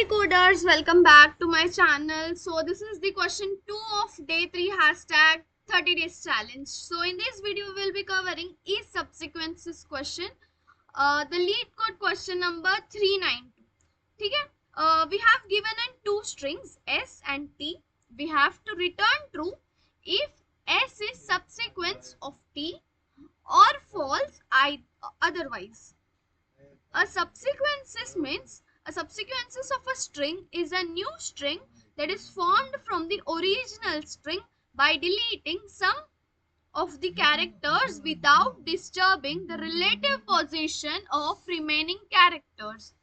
Hey coders, welcome back to my channel. So this is the question 2 of day 3 hashtag 30 days challenge. So in this video we will be covering is subsequences question. The lead code question number 392. ठीक है? We have given in two strings S and T. We have to return true if S is subsequence of T or false otherwise. A subsequences means a subsequences of a string is a new string that is formed from the original string by deleting some of the characters without disturbing the relative position of remaining characters.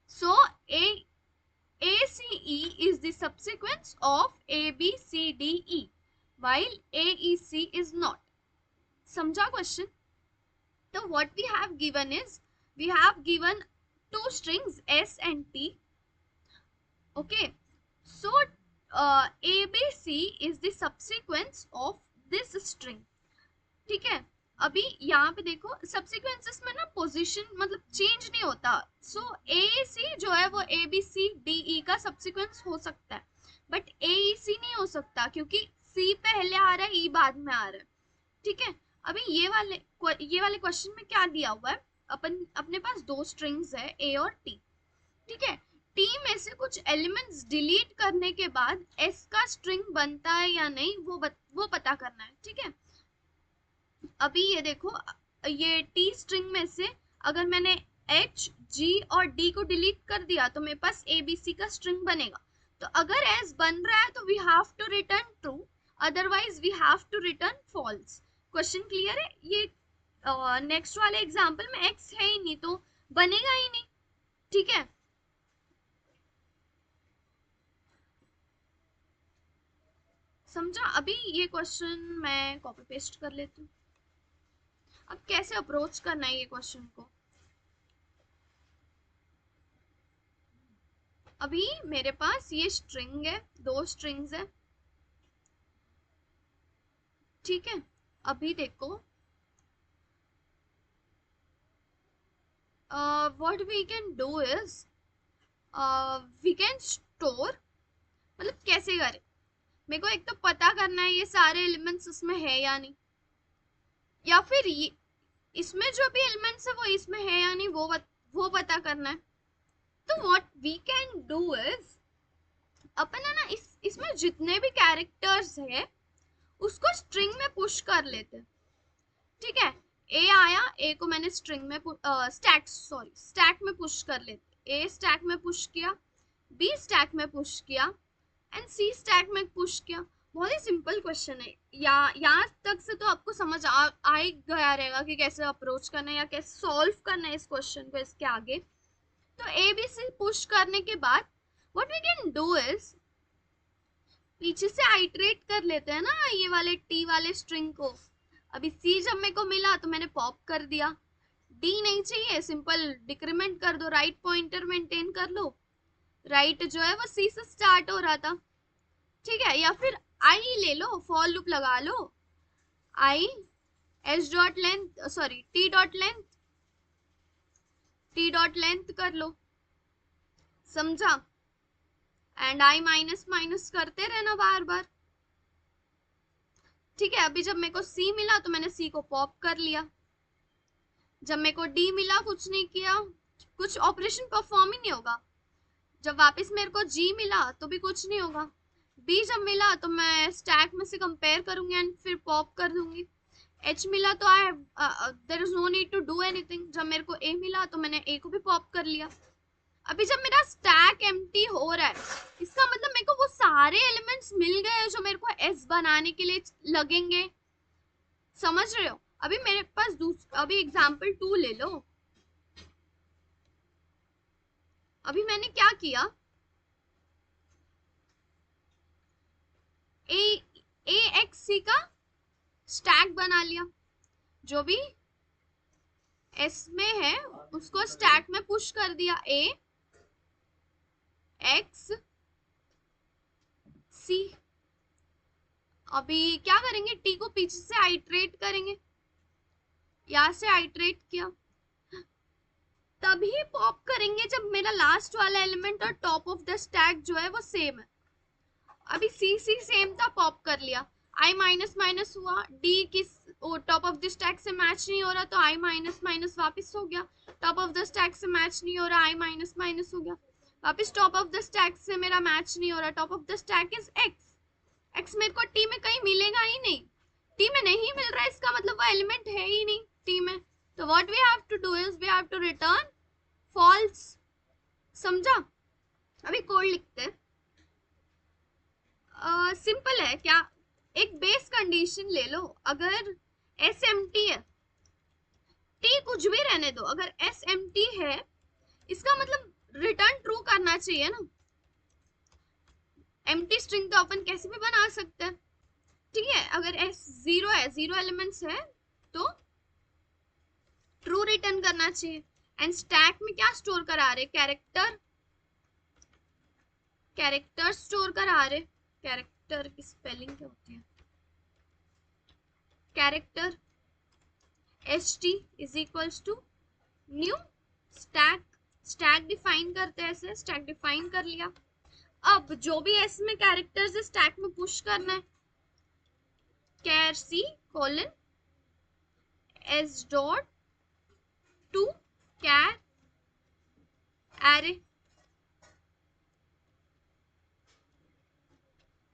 So ACE is the subsequence of ABCDE while AEC is not. समझा question? So what we have given is we have given two strings S and T. Okay, so ABC is the subsequence of this string. ठीक है, अभी यहाँ पे देखो subsequences में ना position मतलब change नहीं होता. So AEC जो है वो ABCDE का subsequence हो सकता है, but AEC नहीं हो सकता क्योंकि C पहले आ रहा है, E बाद में आ रहा है. ठीक है, अभी ये वाले क्वेश्चन में क्या दिया हुआ है, अपने पास दो स्ट्रिंग्स है A और T. ठीक है, T में से कुछ एलिमेंट्स डिलीट करने के बाद S का स्ट्रिंग बनता है या नहीं वो पता करना है. ठीक है, अभी ये देखो, ये T स्ट्रिंग में से अगर मैंने H, G और D को डिलीट कर दिया तो मेरे पास ABC का स्ट्रिंग बनेगा. तो अगर S बन रहा है तो we have to return true, otherwise we have to return false. Question clear है? ये नेक्स्ट वाले एग्जांपल में x है ही नहीं तो बनेगा ही नहीं. ठीक है, समझा? अभी ये क्वेश्चन मैं कॉपी पेस्ट कर लेती हूँ. अब कैसे अप्रोच करना है ये क्वेश्चन को. अभी मेरे पास ये स्ट्रिंग है, दो स्ट्रिंग्स है. ठीक है, अभी देखो what we can do is we can store. मतलब कैसे करें, मेरे को एक तो पता करना है ये सारे एलिमेंट्स उसमें है या नहीं, या फिर ये इसमें जो भी एलिमेंट्स है वो इसमें है या नहीं वो पता करना है. तो what we can do is अपन है ना इसमें जितने भी कैरेक्टर्स है उसको स्ट्रिंग में पुश कर लेते हैं. ठीक है, ए आया, ए को मैंने स्ट्रिंग में स्टैक में पुश कर लेते. ए स्टैक में पुश किया, बी स्टैक में पुश किया एंड सी स्टैक में पुश किया. बहुत ही सिंपल क्वेश्चन है. यहाँ तक से तो आपको समझ आ ही गया रहेगा कि कैसे अप्रोच करना है या कैसे सॉल्व करना है इस क्वेश्चन को. इसके आगे तो ए बी सी पुश करने के बाद what we can do is पीछे से आइटरेट कर लेते हैं ना ये वाले टी वाले स्ट्रिंग को. अभी सी जब मेरे को मिला तो मैंने पॉप कर दिया. डी नहीं चाहिए, सिंपल डिक्रीमेंट कर दो, राइट पॉइंटर मेंटेन कर लो. राइट जो है वो सी से स्टार्ट हो रहा था. ठीक है, या फिर आई ले लो, फॉर लूप लगा लो. I H dot length sorry T dot length कर लो. समझा? एंड आई माइनस माइनस करते रहना बार बार. ठीक है, अभी जब मेरे को सी मिला तो मैंने सी को पॉप कर लिया. जब मेरे को डी मिला कुछ नहीं किया, कुछ ऑपरेशन परफॉर्म ही नहीं होगा. जब वापस मेरे को जी मिला तो भी कुछ नहीं होगा. बी जब मिला तो मैं स्टैक में से कंपेयर करूंगी एंड फिर पॉप कर दूंगी. एच मिला तो I there is no need to do anything. जब मेरे को ए मिला तो मैंने ए को भी पॉप कर लिया. अभी जब मेरा स्टैक एम्प्टी हो रहा है इसका मतलब मेरे को वो सारे एलिमेंट्स मिल गए जो मेरे को एस बनाने के लिए लगेंगे. समझ रहे हो? अभी मेरे पास अभी एग्जाम्पल 2 ले लो. अभी मैंने क्या किया, ए एक्स सी का स्टैक बना लिया. जो भी एस में है उसको स्टैक में पुश कर दिया. ए एक्स सी. अभी क्या करेंगे, टी को पीछे से आइटरेट करेंगे. यहां से आइटरेट किया, तभी पॉप करेंगे जब मेरा लास्ट वाला एलिमेंट और टॉप ऑफ द स्टैक जो है वो सेम है। अभी सी सेम था, पॉप कर लिया, आई माइनस माइनस हुआ, डी किस टॉप ऑफ द स्टैक से मैच नहीं हो रहा तो आई माइनस माइनस वापस हो गया, टॉप ऑफ द स्टैक से मैच नहीं हो रहा, आई माइनस माइनस हो गया, वापस टॉप ऑफ द स्टैक से मेरा मैच नहीं हो रहा, top of the stack is x, x मेरे को टी में कहीं मिलेगा ही नहीं, टी में नहीं मिल रहा है इसका मतलब वो एलिमेंट है ही नहीं टी में, तो what we have to do is we have to return false. समझा? अभी कोड लिखते हैं। सिंपल है क्या, एक बेस कंडीशन ले लो, अगर एस एम टी है, टी कुछ भी रहने दो, अगर एस एम टी है इसका मतलब रिटर्न ट्रू करना चाहिए ना, एम्प्टी स्ट्रिंग तो अपन कैसे भी बना सकते हैं, ठीक है, अगर एस जीरो है, जीरो एलिमेंट्स है तो ट्रू रिटर्न करना चाहिए। एंड स्टैक में क्या स्टोर करा रहे, कैरेक्टर, कैरेक्टर स्टोर करा रहे, कैरेक्टर की स्पेलिंग क्या होती है, character H T is equals to new stack, stack define करते हैं ऐसे, स्टैक डिफाइन कर लिया, अब जो भी एस में कैरेक्टर्स है स्टैक में पुश करना है, char C colon S dot to char array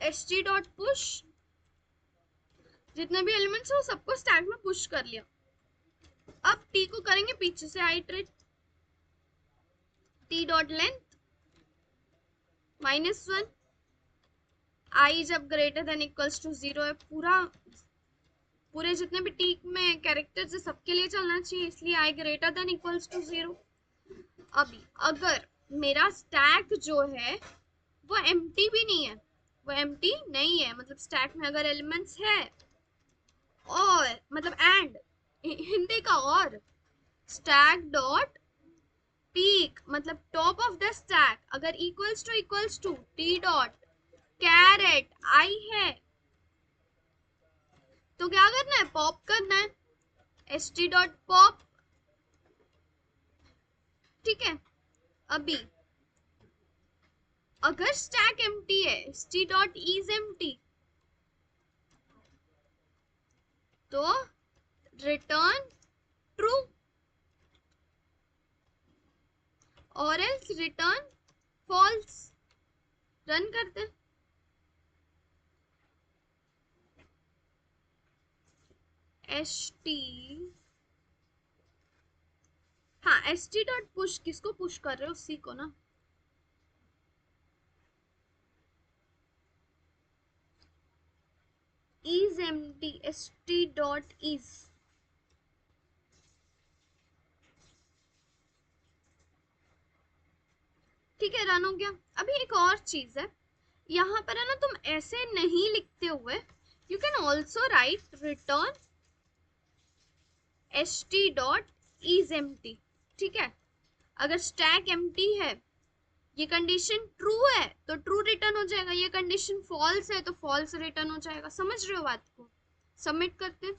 H T dot push, जितने भी एलिमेंट्स हो सबको स्टैक में पुश कर लिया। अब टी को करेंगे पीछे से आइटरेट, टी डॉट लेंथ -1, आई जब ग्रेटर देन इक्वल्स टू 0 है, पूरे जितने भी टी में कैरेक्टर्स है सबके लिए चलना चाहिए, इसलिए आई ग्रेटर देन इक्वल्स टू 0। अभी अगर मेरा स्टैक जो है वो एम्प्टी भी नहीं है, वो एम्प्टी नहीं है, मतलब स्टैक में अगर एलिमेंट्स है और मतलब एंड हिंदी का और स्टैक डॉट पीक मतलब टॉप ऑफ द स्टैक अगर equals to T dot char at I है तो क्या करना है, पॉप करना है, एस टी डॉट पॉप, ठीक है। अभी अगर स्टैक एम्प्टी है, S T dot is empty, तो रिटर्न ट्रू और एल्स रिटर्न फॉल्स। रन करते एस टी, हाँ एस टी डॉट पुश, किसको पुश कर रहे हो, सी को ना, is empty S T dot is, ठीक है रन हो गया। अभी एक और चीज है, यहाँ पर है ना, तुम ऐसे नहीं लिखते हुए you can also right return S T dot is empty, ठीक है। अगर स्टैक एम्प्टी है, ये कंडीशन ट्रू है तो ट्रू रिटर्न हो जाएगा, ये कंडीशन फॉल्स है तो फॉल्स रिटर्न हो जाएगा। समझ रहे हो बात को? सबमिट करते हैं।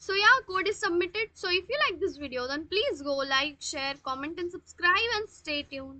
So yeah, code is submitted. So if you like this video, then please go like, share, comment and subscribe and stay tuned.